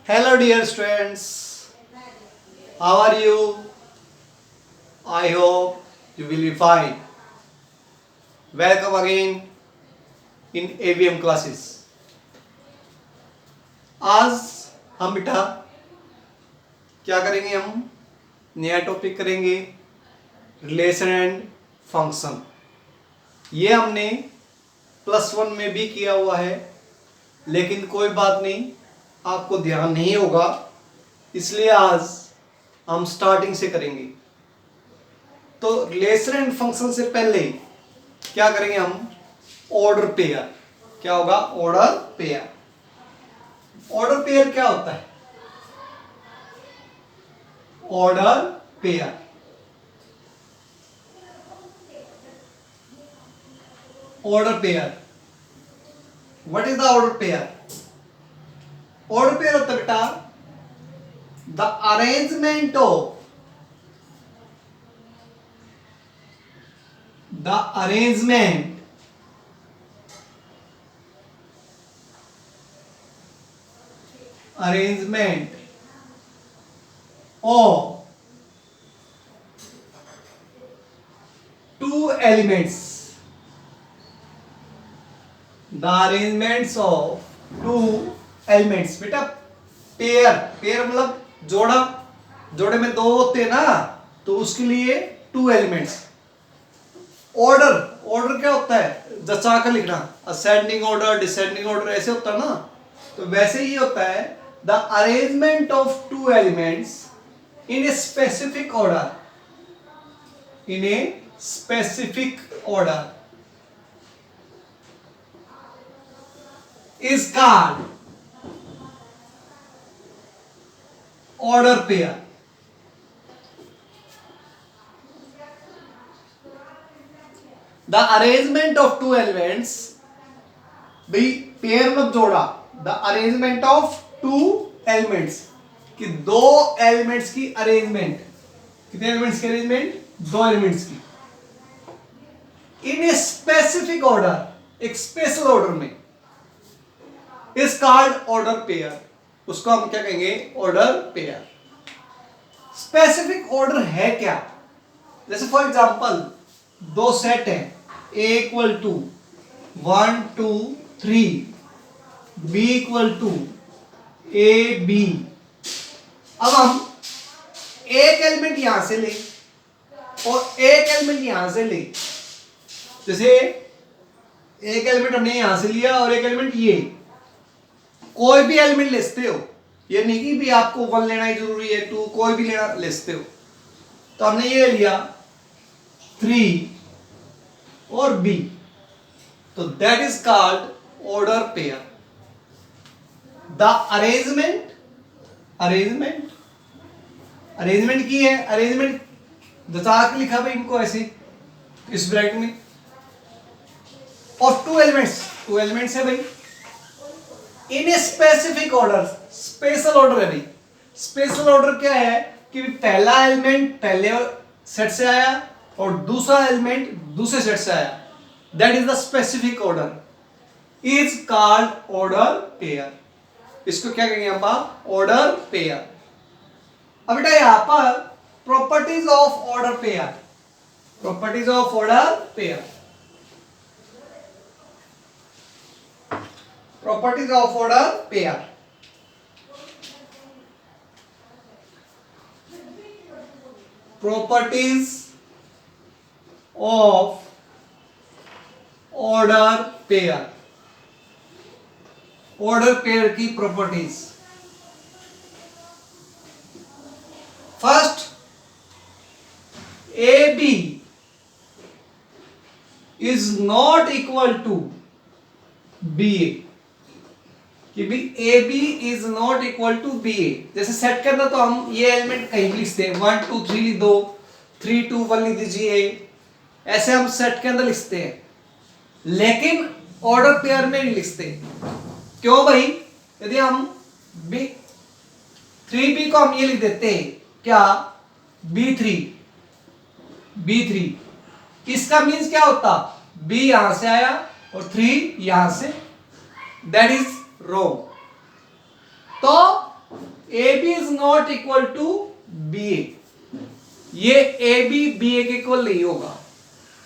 Hello dear students, how are you? I hope you will be fine. Welcome again in AVM classes. आज हम बेटा क्या करेंगे? हम नया टॉपिक करेंगे रिलेशन एंड फंक्शन। ये हमने +1 में भी किया हुआ है, लेकिन कोई बात नहीं, आपको ध्यान नहीं होगा, इसलिए आज हम स्टार्टिंग से करेंगे। तो रिलेशन एंड फंक्शन से पहले क्या करेंगे? हम ऑर्डर पेयर। क्या होगा? Order pair. ऑर्डर पेयर क्या होता है? Order pair order pair what is the order pair? Order pair होता है बेटा the arrangement of the arrangement of two elements. The arrangements of two elements. बेटा पेयर मतलब जोड़ा, जोड़े में दो होते हैं ना, तो उसके लिए टू एलिमेंट्स। ऑर्डर क्या होता है? जचा कर लिखना, असेंडिंग ऑर्डर, डिसेंडिंग ऑर्डर, ऐसे होता है ना, तो वैसे ही होता है the arrangement of two elements in a specific order. In a specific order is called order pair. The arrangement of two elements, भाई पेयर मत जोड़ा, the arrangement of two elements, कि दो एलिमेंट्स की अरेंजमेंट। कितने एलिमेंट्स की arrangement? दो elements की इन ए स्पेसिफिक ऑर्डर, एक स्पेशल ऑर्डर में, इज कॉल्ड ऑर्डर पेयर। उसको हम क्या कहेंगे? Order pair. स्पेसिफिक ऑर्डर है क्या? जैसे फॉर एग्जांपल दो सेट है, A equal to 1 2 3, B equal to A B। अब हम एक एलिमेंट यहां से ले और एक एलिमेंट यहां से ले। जैसे एक एलिमेंट हमने यहां से लिया और एक एलिमेंट ये, कोई भी एलिमेंट ले सकते हो, ये नहीं कि भी आपको 1 लेना ही जरूरी है, 2, कोई भी लेना ले सकते हो। तो हमने ये लिया 3 और B, तो that is called order pair. The arrangement की है, अरेंजमेंट जचा के लिखा भाई इनको ऐसे इस ब्रैकेट में, और टू एलिमेंट्स है भाई in a specific order. Special order है भाई। स्पेशल ऑर्डर क्या है कि पहला एलिमेंट पहले सेट से आया और दूसरा एलिमेंट दूसरे सेट से आया, that is the specific order, is called order pair. इसको क्या कहेंगे हम? Order pair. अब बेटा यहां पर properties of order pair, properties of order pair, properties of order pair. Properties of order pair, order pair की properties. First, A B is not equal to B A, कि भी A B is not equal to B A. जैसे set करना तो हम ये element कहीं भी लिखते हैं, 1 2 3 लिख दो, 3 2 1 लिख दीजिए, ऐसे हम सेट के अंदर लिखते हैं, लेकिन ऑर्डर पेयर में नहीं लिखते। क्यों भाई? यदि हम बी 3b को हम ये लिख देते हैं क्या? b3, इसका मीन्स क्या होता? b यहां से आया और 3 यहां से, दैट इज रॉन्ग। तो A B is not equal to B A, ये ए बी बी ए के इक्वल नहीं होगा।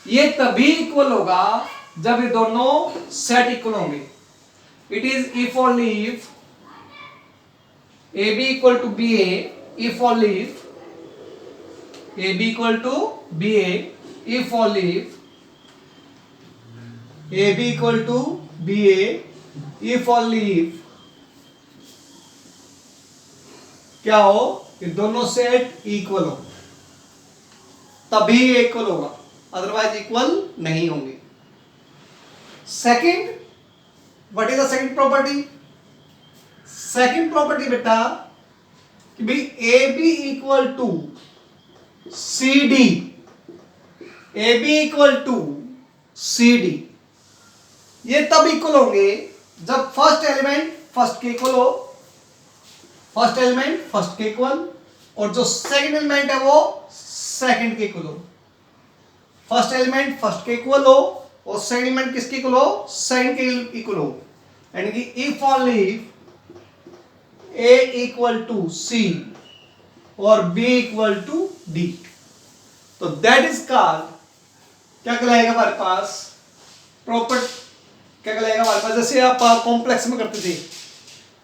ये तभी इक्वल होगा जब ये दोनों सेट इक्वल होंगे। It is if only if A B equal to B A, if only if A B equal to B A, if only if A B equal to B A, if only if क्या हो, ये दोनों set equal हो, तभी equal होगा, otherwise equal नहीं होंगे। Second, what is the second property? Second property बेटा कि भाई A B equal to C D, A B equal to C D, ये तब इक्वल होंगे जब फर्स्ट एलिमेंट फर्स्ट के इक्वल हो, फर्स्ट एलिमेंट फर्स्ट के इक्वल, और जो सेकंड एलिमेंट है वो सेकंड के इक्वल हो। फर्स्ट एलिमेंट फर्स्ट के इक्वल हो और सेकंड एलिमेंट किसके इक्वल हो, सेकंड के इक्वल हो। यानी कि if only A equal to C और बी इक्वल टू डी, तो दैट इज कॉल्ड, क्या कहलाएगा हमारे पास, प्रॉपर, क्या कहलाएगा हमारे पास, जैसे आप कॉम्प्लेक्स में करते थे,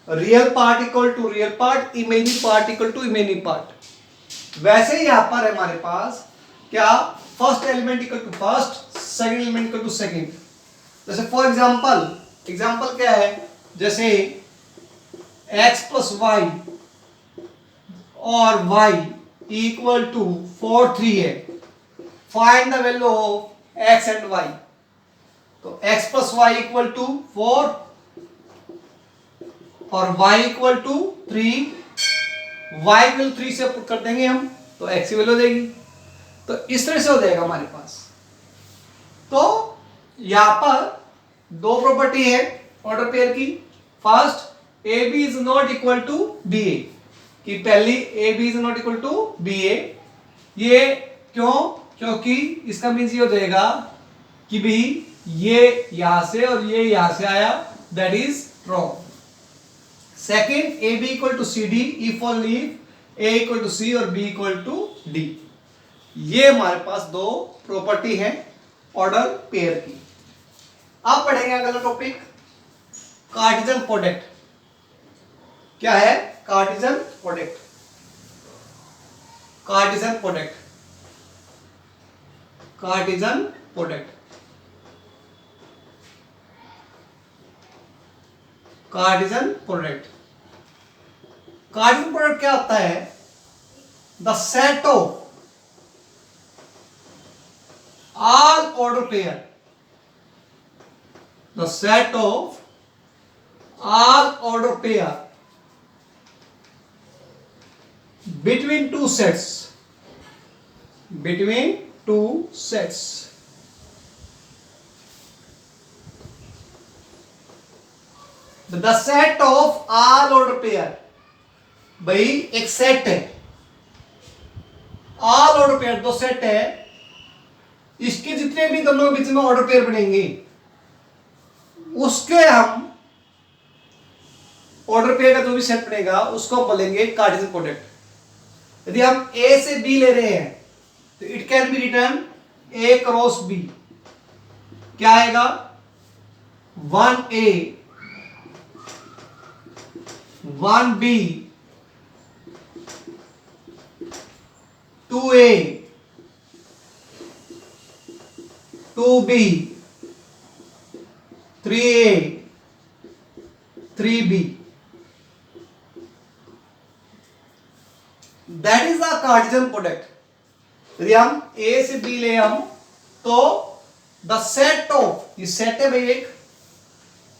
real part equal to real part, imaginary part equal to imaginary part, वैसे ही यहां पर है हमारे पास क्या, first element equal to first, second element equal to second. जैसे फॉर एग्जांपल क्या है, जैसे x प्लस वाई और y इक्वल टू 4 3 है, find the value of x and y, तो x plus y equal to 4 और y equal to 3, y equal 3 से put कर देंगे हम तो x की वैल्यू देगी। तो इस तरह से हो जाएगा हमारे पास। तो यहां पर दो प्रॉपर्टी है ऑर्डर पेयर की। First, A B is not equal to B A, कि पहली A B is not equal to B A, ये क्यों, क्योंकि इसका मीन्स ये हो जाएगा कि भाई ये यहां से और ये यहां से आया, that is wrong. Second, A B equal to C D if only A equal to C और बी इक्वल टू डी, ये हमारे पास दो प्रॉपर्टी है ऑर्डर पेयर की। अब पढ़ेंगे अगला टॉपिक, कार्टेशियन प्रोडक्ट। क्या है Cartesian product? Cartesian product, Cartesian product, Cartesian product. Cartesian product क्या होता है? The set of all order pair, the set of all order pair between two sets, between two sets, the set of all order pair, भाई एक set है, all order pair दो set है, इसके जितने भी दोनों के बीच में ऑर्डर पेयर बनेंगे उसके हम ऑर्डर पेयर का जो भी सेट बनेगा उसको हम बोलेंगे कार्टेशियन प्रोडक्ट। यदि हम ए से बी ले रहे हैं तो it can be written A cross B, क्या आएगा 1a 1b 2a 2b 3a 3b, that is the Cartesian product. यदि हम ए से बी ले हम तो द सेट ऑफ, ये सेट है भाई एक,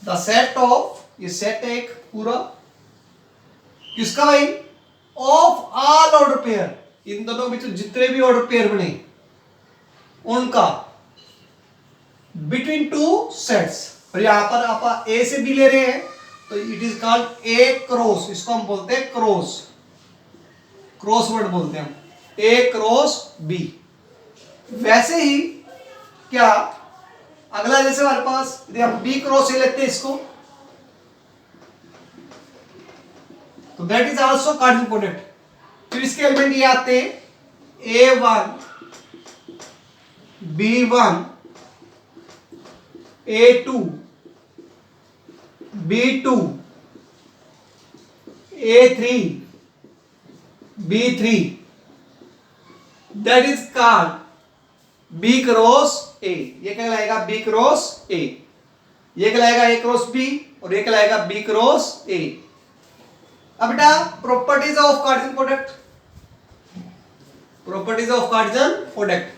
द सेट ऑफ, ये सेट है एक पूरा किसका भाई, ऑफ ऑल ऑर्डर पेयर, इन दोनों में जितने भी ऑर्डर पेयर बने उनका, बिटवीन टू सेट्स। और यहां पर आप ए से बी ले रहे हैं तो it is called a cross, इसको हम बोलते हैं क्रॉस, क्रॉस वर्ड बोलते हैं हम, ए क्रॉस बी। वैसे ही क्या अगला, जैसे हमारे पास यदि हम बी क्रॉस ए लेते हैं इसको, तो that is also Cartesian product. फिर इसके एलिमेंट ये आते हैं A1 B1 A2 B2 A3 B3, that is called B cross A। ये कहलाएगा B क्रॉस A, ये कहलाएगा A क्रॉस B और ये कहलाएगा B क्रॉस A। अब बेटा properties of Cartesian product, properties of Cartesian product.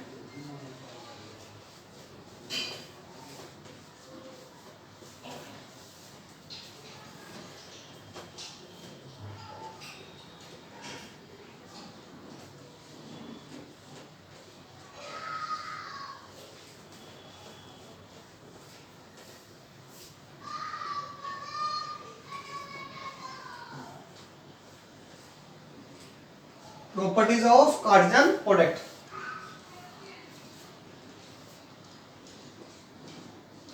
Properties of Cartesian product.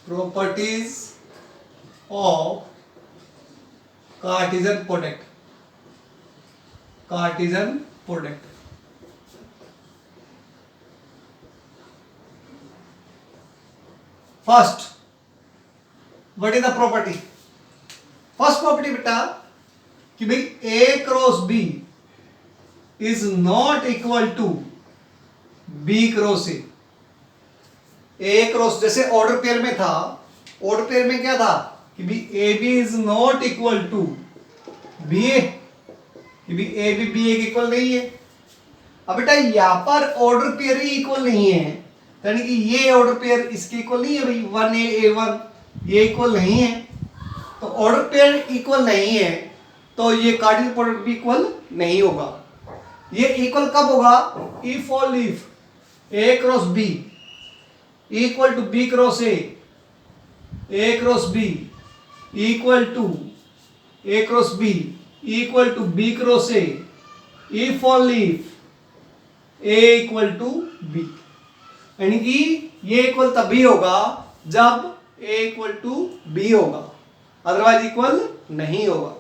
Properties of Cartesian product. Cartesian product. First, what is the property? First property बेटा कि भाई A cross B is not equal to B cross A। A cross जैसे order pair में था, order pair में क्या था कि भी AB is not equal to BA, कि भी AB BA के इक्वल नहीं है। अब बेटा यहां पर ऑर्डर पेयर ही इक्वल नहीं है, यानी कि ये ऑर्डर पेयर इसके इक्वल नहीं है भाई, 1A A1 ये इक्वल नहीं है। तो ऑर्डर पेयर इक्वल नहीं है तो ये कार्टेशियन प्रोडक्ट भी इक्वल नहीं होगा। ये इक्वल कब होगा? इफ और if A cross B equal to B cross A cross B equal to A cross B equal to B cross A, if और if A equal to B, यानी कि ये इक्वल तभी होगा जब A इक्वल टू B होगा, otherwise equal नहीं होगा।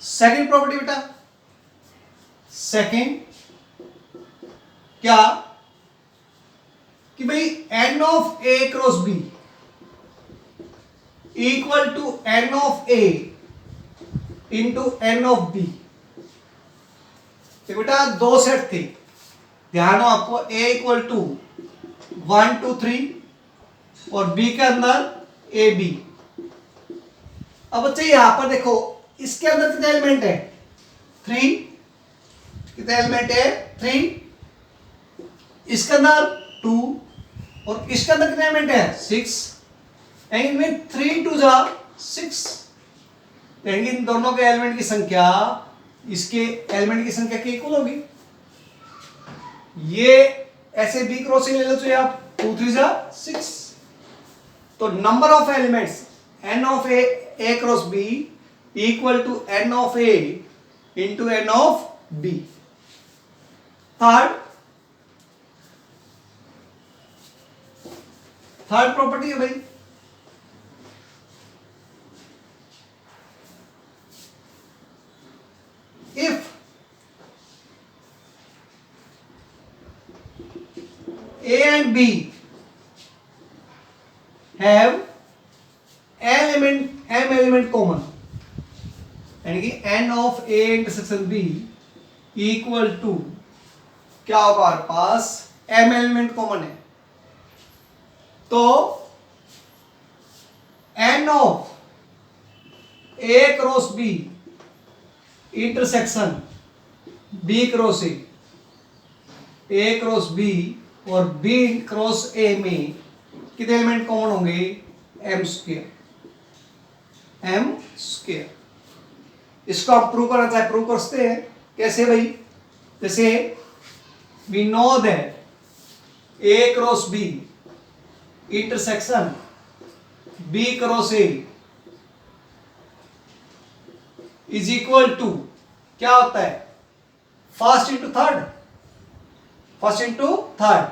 सेकंड प्रॉपर्टी बेटा, सेकंड क्या कि भाई n of A cross B equal to n of A into n of B। तो बेटा दो सेट थे, ध्यान हो आपको, A इक्वल टू 1 2 3 और B के अंदर AB। अब बच्चे यहां पर देखो इसके अंदर कितने एलिमेंट है? 3। कितने एलिमेंट है? 3। इसके अंदर 2 और इसके अंदर कितने एलिमेंट है? 6। इनमें 3 2 जा 6, यानी इन दोनों के एलिमेंट की संख्या इसके एलिमेंट की संख्या की इक्वल होगी। ये ऐसे B क्रॉस ले लो तो आप 2 3 जा 6। तो number of elements n of A cross B equal to n of A into n of B। Third property है भाई, if A and B have m element common, यानी कि n of A intersection B equal to क्या होगा हमारे पास? m element common है, तो n of A cross B intersection B cross A cross B और B क्रॉस A में कितने एलिमेंट कॉमन होंगे? m square. इसको आप प्रूव करना चाहे प्रूव कर सकते हैं। कैसे भाई? जैसे we know that A cross B intersection B cross A is equal to क्या होता है? First into third, first into third,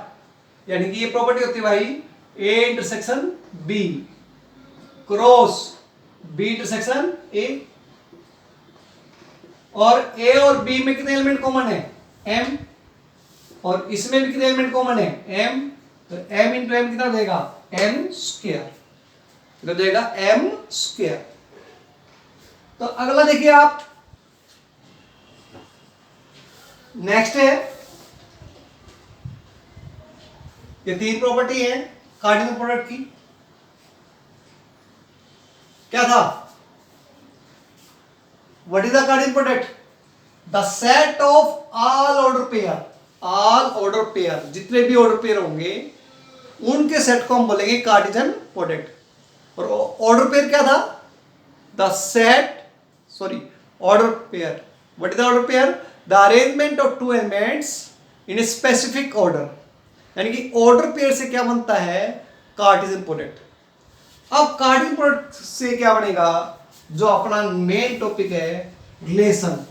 यानी कि ये प्रॉपर्टी होती है भाई A intersection B cross B intersection A। और ए और बी में कितने एलिमेंट कॉमन है? m। और इसमें भी कितने एलिमेंट कॉमन है? m। तो m इंटू m कितना देगा? m square. कितना देगा? m square. तो अगला देखिए आप, नेक्स्ट है, ये तीन प्रॉपर्टी है कार्टेशियन प्रोडक्ट की। क्या था? What is the Cartesian product? The set of all order pair. All order pair, जितने भी ऑर्डर पेयर होंगे उनके सेट को हम बोलेंगे कार्टेशियन प्रोडक्ट। और ऑर्डर पेयर क्या था? The set, sorry, order pair. What is the order pair? The arrangement of two elements in a specific order. यानी कि ऑर्डर पेयर से क्या बनता है? Cartesian product. अब कार्टेशियन प्रोडक्ट से क्या बनेगा? जो अपना मेन टॉपिक है, रिलेशन।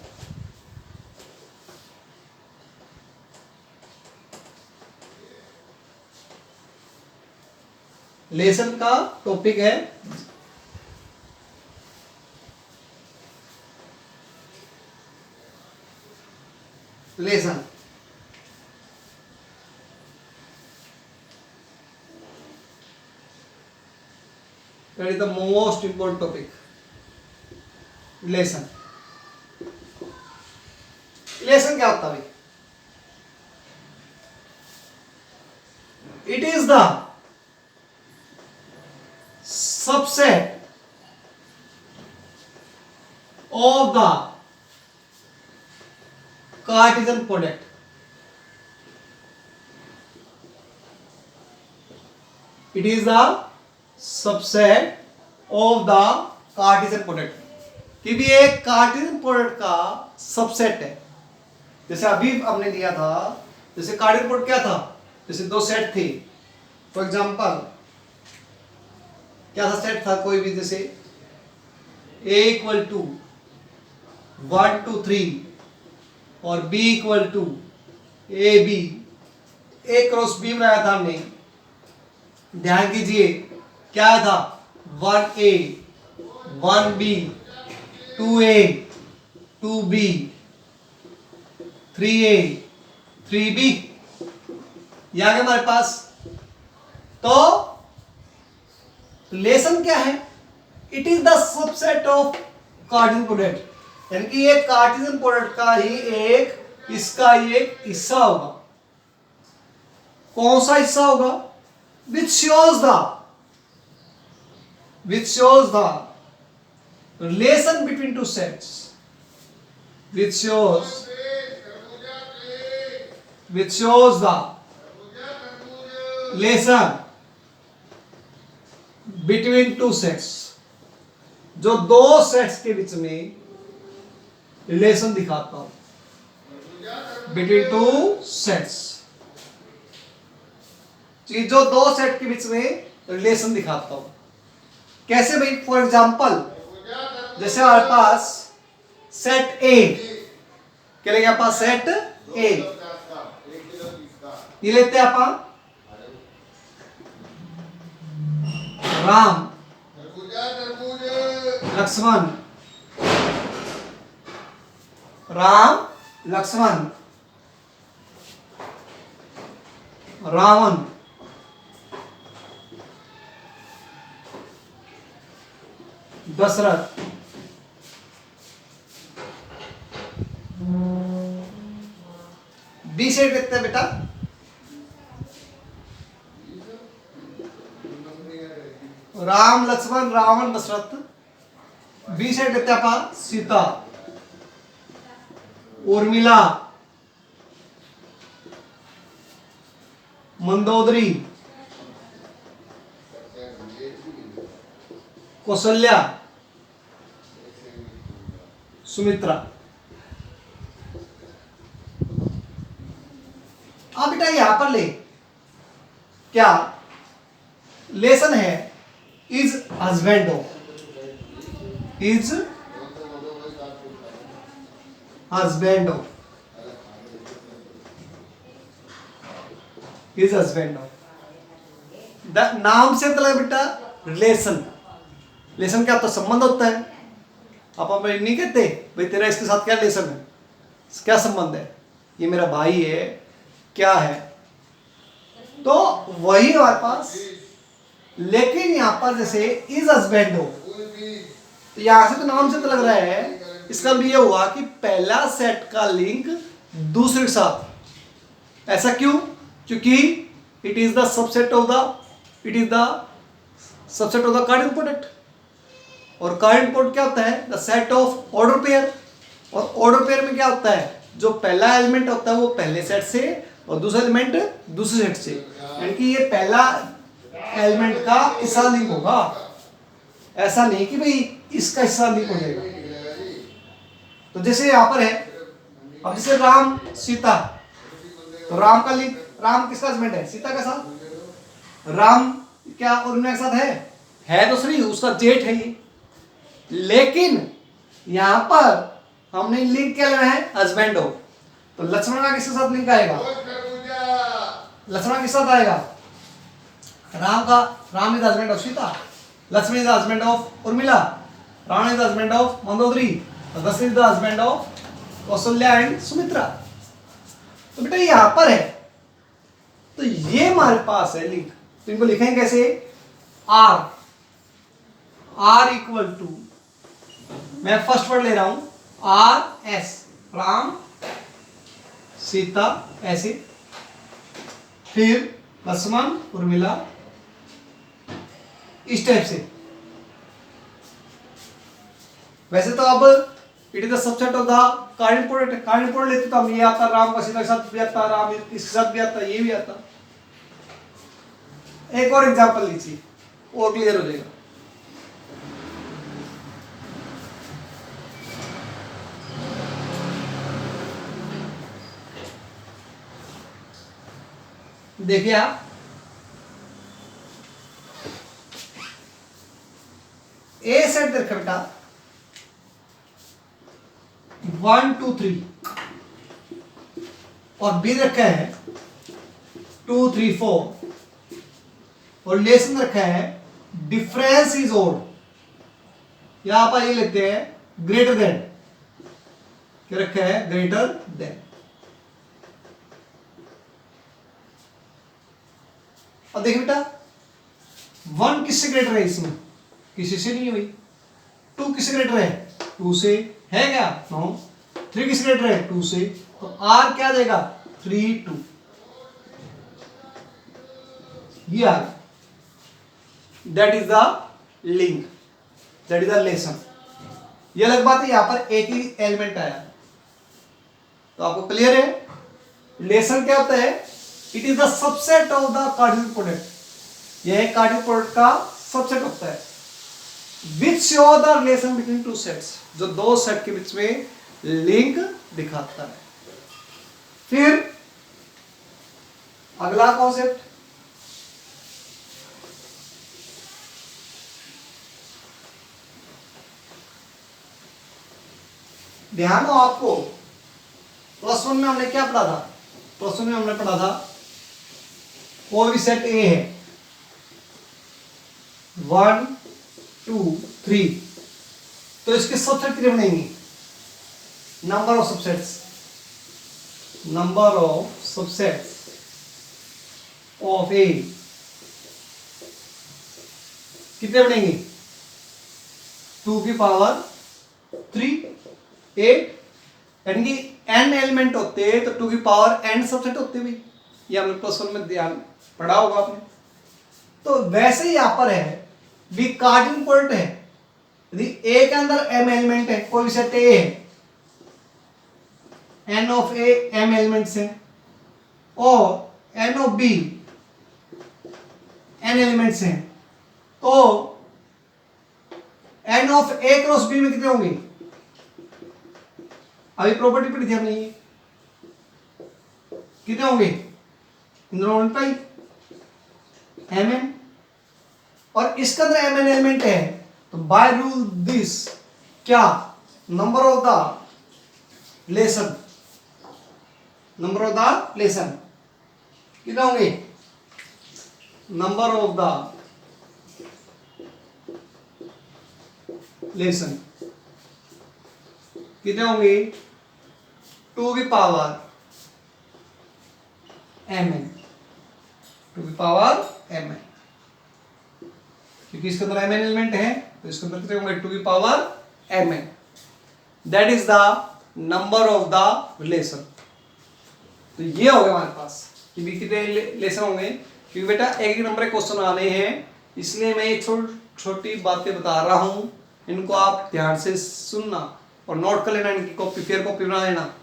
रिलेशन का टॉपिक है relation. That is the most important topic. Relation. Relation क्या होता है? It is the subset of the Cartesian product. It is the subset of the Cartesian product. कि भी एक कार्टेशियन प्रोडक्ट का सबसेट है। जैसे अभी हमने दिया था, जैसे कार्टेशियन प्रोडक्ट क्या था? जैसे दो सेट थे, फॉर एग्जांपल क्या था सेट था कोई भी, जैसे a इक्वल टू 1 2 3 और b equal to a b। a cross b बनाया था हमने, ध्यान कीजिए क्या था? 1a 1b 2a 2b 3a 3b, यहां के हमारे पास। तो रिलेशन क्या है? It is the subset of Cartesian product. यानी कि ये कार्टेशियन प्रोडक्ट का ही एक, इसका ही एक हिस्सा होगा। कौन सा हिस्सा होगा? which shows the relation between two sets, which shows the relation between two sets, जो दो सेट्स के बीच में रिलेशन दिखाता हूं, between two sets, जो दो सेट के बीच में रिलेशन दिखाता हूं। कैसे भाई? फॉर एग्जाम्पल जैसे हमारे पास सेट ए, क्या लेंगे आप? सेट ए ये लेते हैं आप, राम लक्ष्मण, राम लक्ष्मण रावण, दशरथ। बी सेट देखते हैं बेटा, राम लक्ष्मण रावण दशरथ। बी सेट देखते हैं आप, सीता उर्मिला मंदोदरी कौशल्या सुमित्रा। अब बेटा यहां पर ले, क्या लेसन है? Is husband of, is husband of, is husband of. The नाम से मतलब बेटा रिलेशन। रिलेशन क्या होता है? संबंध होता है। अपन भाई नहीं कहते भाई तेरा इसके साथ क्या रिलेशन है, क्या संबंध है, ये मेरा भाई है, क्या है। तो वही हमारे पास, लेकिन यहां पर जैसे इज हस्बैंड हो, तो यहां से तो नाम से तो लग रहा है इसका भी ये हुआ कि पहला सेट का लिंक दूसरे के साथ। ऐसा क्यों? क्योंकि it is the subset of the cardinal product. और कार्डियल प्रोडक्ट क्या होता है? The set of order pair. और ऑर्डर पेयर में क्या होता है? जो पहला एलिमेंट होता है वो पहले सेट से और दूसरा एलिमेंट दूसरे सेट से, यानी कि ये पहला एलिमेंट का हिस्सा लिंक होगा, ऐसा नहीं कि भाई इसका हिस्सा लिंक हो जाएगा। तो जैसे यहां पर है, अब जैसे राम सीता, तो राम का लिंक, राम किसका हस्बैंड है? सीता के साथ। राम क्या उर्मिला के साथ है तो सही, उसका जेठ है ये। लेकिन यहां पर हमने लिंक क्या लेना है? हस्बैंड हो। तो लक्ष्मण का किसके साथ लिंक आएगा? लक्ष्मण किसके साथ आएगा? Ram is husband of Sita, Lakshman is husband of Urmila, Ravan is husband of Mandodari, Dashrath is the husband of Kaushalya and Sumitra. तो बेटा यहां पर है, तो ये हमारे पास है लिंक। तो इनको लिखेंगे कैसे? आर इक्वल टू, मैं फर्स्ट वर्ड ले रहा हूं, आर एस, राम सीता ऐसे, फिर लक्ष्मण उर्मिला, इस टाइप से। वैसे तो अब it is the subset of the cardinal product. Cardinal product लेते तो हम ये आता, राम का सीता के साथ भी आता, राम इसके साथ भी आता, ये भी आता। एक और एग्जांपल लीजिए और क्लियर हो जाएगा। देखिए आप, ए सेट देखा बेटा 1 2 3, और बी रखा है 2 3 4, और लेसन रखा है डिफरेंस इज ओड। यहां पर ये लेते हैं ग्रेटर देन, क्या रखा है? Greater than. अब देखिए बेटा, 1 किससे ग्रेटर है? इसमें किसी से नहीं हुई। 2 किससे ग्रेटर है? 2 से है क्या? नो। 3 किससे ग्रेटर है? 2 से। तो आर क्या देगा? 3 2, ये आ गया। That is the link, that is the relation. ये अलग बात है, यहां पर एक ही एलिमेंट आया, तो आपको क्लियर है। रिलेशन क्या होता है? It is the subset of the cardinal product. यह कार्डियल प्रोडक्ट का सबसेट होता है which show the relation between two sets, जो दो सेट के बीच में लिंक दिखाता है। फिर अगला कॉन्सेप्ट, ध्यान हो आपको, प्लस 1 में हमने क्या पढ़ा था? प्लस 1 में हमने पढ़ा था कोई भी सेट ए है 1 2 3, तो इसके सबसेट कितने बनेंगे? Number of subsets, number of subsets of A कितने बनेंगे? 2 की पावर 3, 8, यानी कि n एलिमेंट होते तो 2 की पावर n सबसेट होते भी। ये हमने प्लस 1 में ध्यान पढ़ा होगा आपने। तो वैसे ही यहां पर है भी कार्डियल प्रोडक्ट है, यदि ए के अंदर m एलिमेंट है, कोई सेट ए है, n of A m elements है, और n of B n elements हैं, तो n of A cross B में कितने होंगे? अभी प्रॉपर्टी पढ़ी थी हमने, ये कितने होंगे? इन दोनों मल्टीप्लाई mn, और इसके अंदर mn एलिमेंट है, तो बाय रूल दिस क्या? Number of the relation, number of the relation कितने होंगे? नंबर ऑफ द रिलेशन कितने होंगे 2 की पावर mn, 2 की पावर mn, क्योंकि इसके अंदर mn एलिमेंट है तो इसके अंदर कितने होंगे 2 की power mn. That is the number of the relation. तो ये हो गया हमारे पास कि भी कितने रिलेशन होंगे, क्योंकि बेटा एक नंबर के क्वेश्चन आने हैं इसलिए मैं ये छोटी बातें बता रहा हूं, इनको आप ध्यान से सुनना और नोट कर लेना, इनकी कॉपी फिर कॉपी बना लेना.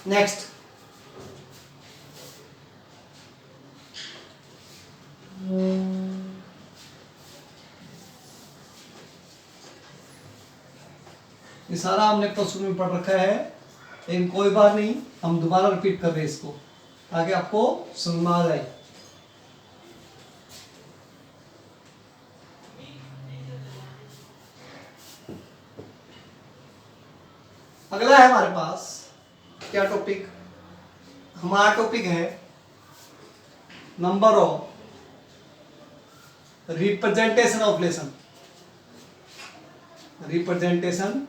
नेक्स्ट ये सारा हमने क्वेश्चन में पढ़ रखा है, लेकिन कोई बात नहीं, हम दोबारा रिपीट कर रहे हैं इसको ताकि आपको समझ में आ जाए. अगला है हमारे पास क्या टॉपिक, हमारा टॉपिक है number of representation of relation. Representation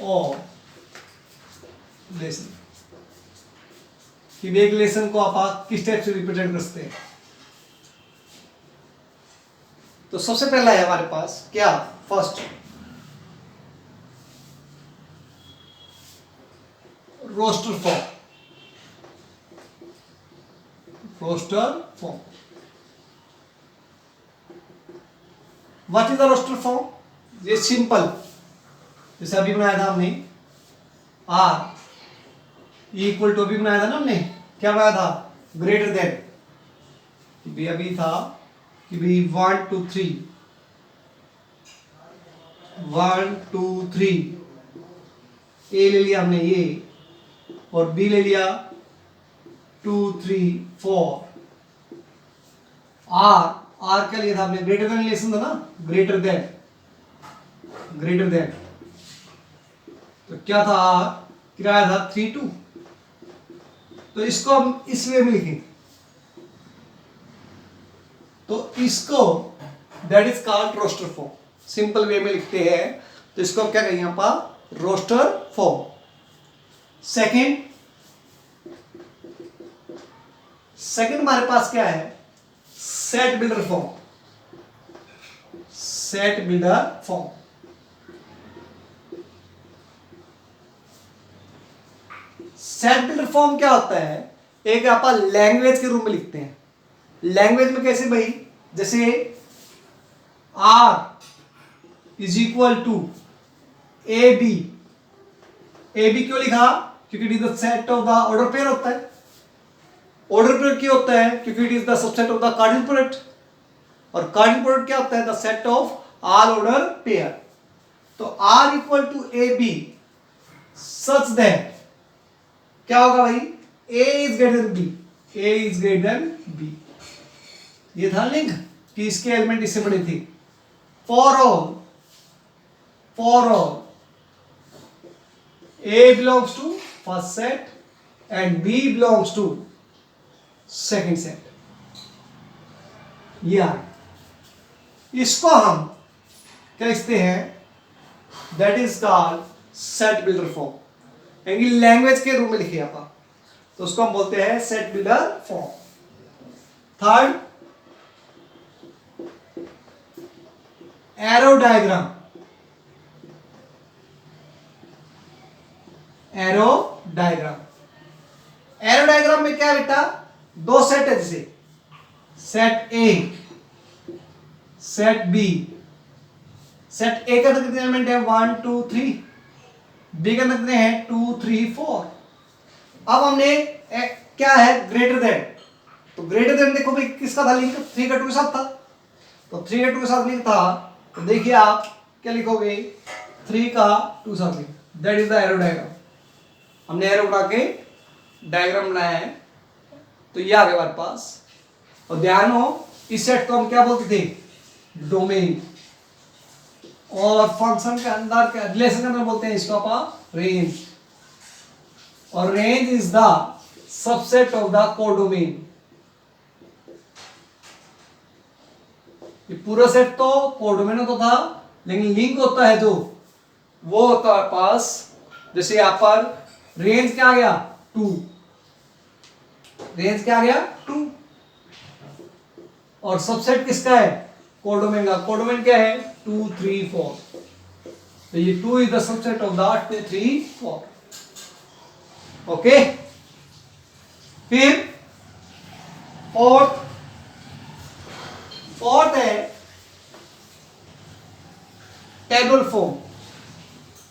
of relation, कि एक रिलेशन को आप किस टाइप से रिप्रेजेंट कर सकते हैं. तो सबसे पहला है हमारे पास क्या, first roster form. Roster form, what is the roster form. ये सिंपल, जैसे अभी बनाया था हमने आर इक्वल टू, अभी बनाया था ना हमने, क्या बनाया था, ग्रेटर देन, भी अभी था कि भी 1 2 3 1 2 3, ए ले लिया हमने ये और बी ले लिया 2 3 4. आर क्या लिया था हमने, ग्रेटर देन रिलेशन था ना, ग्रेटर देन, तो क्या था आर, किराया था 3 2. तो इसको हम इस वे में लिखेंगे, तो इसको that is called roster form. Simple way में लिखते हैं तो इसको क्या कहेंगे आप, रोस्टर फॉर्म. सेकंड हमारे पास क्या है, set builder form. Set builder form, set builder form क्या होता है, एक आप लैंग्वेज के रूप में लिखते हैं. लैंग्वेज में कैसे भाई, जैसे R is equal to A B. A B क्यों लिखा, क्योंकि it is the set of the order pair होता है. ऑर्डर पेयर क्यों होता है, क्योंकि it is the subset of the cardinal product, और कार्डिनल प्रोडक्ट क्या होता है, the set of all order pair. तो R equal to A B such that क्या होगा भाई, A is greater than B, A is greater than B. ये था लिंक कि इसके एलिमेंट इससे बड़े थे. For all A belongs to first set and B belongs to second set. इसको हम क्या लिखते हैं, that is called set builder form. यानी लैंग्वेज के रूप में लिखे आप, तो उसको हम बोलते हैं set builder form. Third arrow diagram. Arrow diagram में क्या बेटा, दो सेट है, जैसे set A set B. Set A का कितने एलिमेंट है, 1 2 3, बी का कितने हैं 2 3 4. अब हमने क्या है, ग्रेटर देन, तो ग्रेटर देन देखो भाई किसका था लिंक, 3 का 2 के साथ था, तो 3 का 2 के साथ लिंक था, तो देखिए आप क्या लिखोगे, 3 का 2 साथ link. That is the arrow diagram. हमने एरो बना के डायग्राम बनाया है, तो ये आ गया हमारे पास. और ध्यान हो, इस सेट को हम क्या बोलते थे, डोमेन. और फंक्शन के अंदर, रिलेशन के अंदर बोलते हैं इसको आप रेंज. और range is the subset of the codomain. ये पूरा सेट तो कोडोमेन होता था, लेकिन लिंक होता है जो वो होता है पास। जैसे यहां पर रेंज क्या आ गया 2, रेंज क्या आ गया 2, और सबसेट किसका है कोडोमेन का। कोडोमेन क्या है 2 3 4, तो ये 2 is the subset of the 2 3 4। Okay, फिर फोर्थ है टेबल फॉर्म।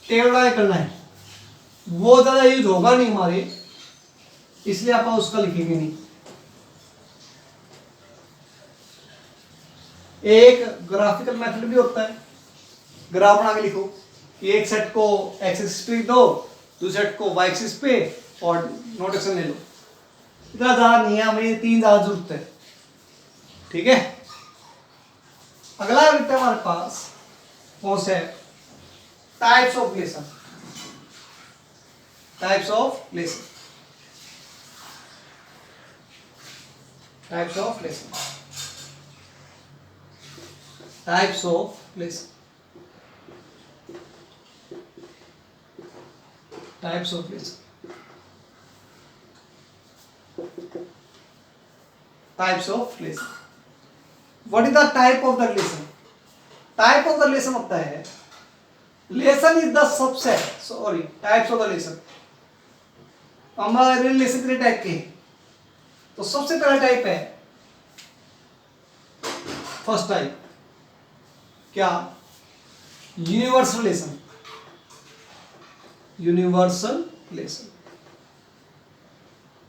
टेबल वाला करना है, वो ज्यादा यूज होगा नहीं हमारे, इसलिए आप उसका लिखेंगे नहीं। एक ग्राफिकल मेथड भी होता है, ग्राफ बना के लिखो कि एक सेट को एक्स एक्सिस पे दो, दूसरे सेट को वाई एक्सिस पे, और नोटेशन ले लो। इतना ज्यादा नहीं है, हमें 3 ज्यादा जरूरत है। ठीक है, अगला लिखते हैं हमारे पास कौन सा है types of relation. Types of relation, types of relation, types of relation, types of relation, types of relation. What is the type of the relation? Type of the relation होता है relation is the subset, sorry types of the relation. हमारे relation कितने type के हैं? तो सबसे पहला type है फर्स्ट टाइप क्या universal relation. Universal relation,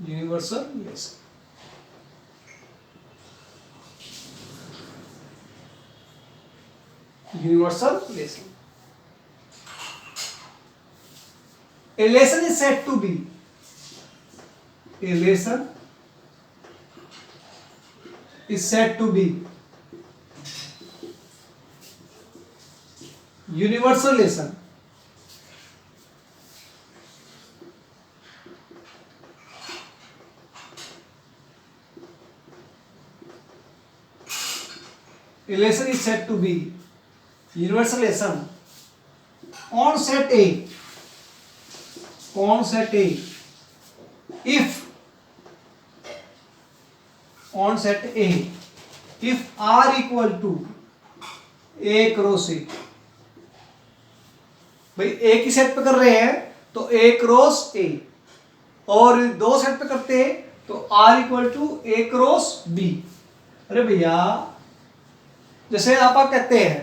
universal relation, universal relation. A relation is said to be, a relation is said to be universal relation, relation is said to be universal relation on set A, on set A, if on set A, if R equal to A cross A। भाई एक ही set पे कर रहे हैं तो A cross A, और दो set पे करते हैं तो R equal to A cross B। अरे भैया जैसे आप कहते हैं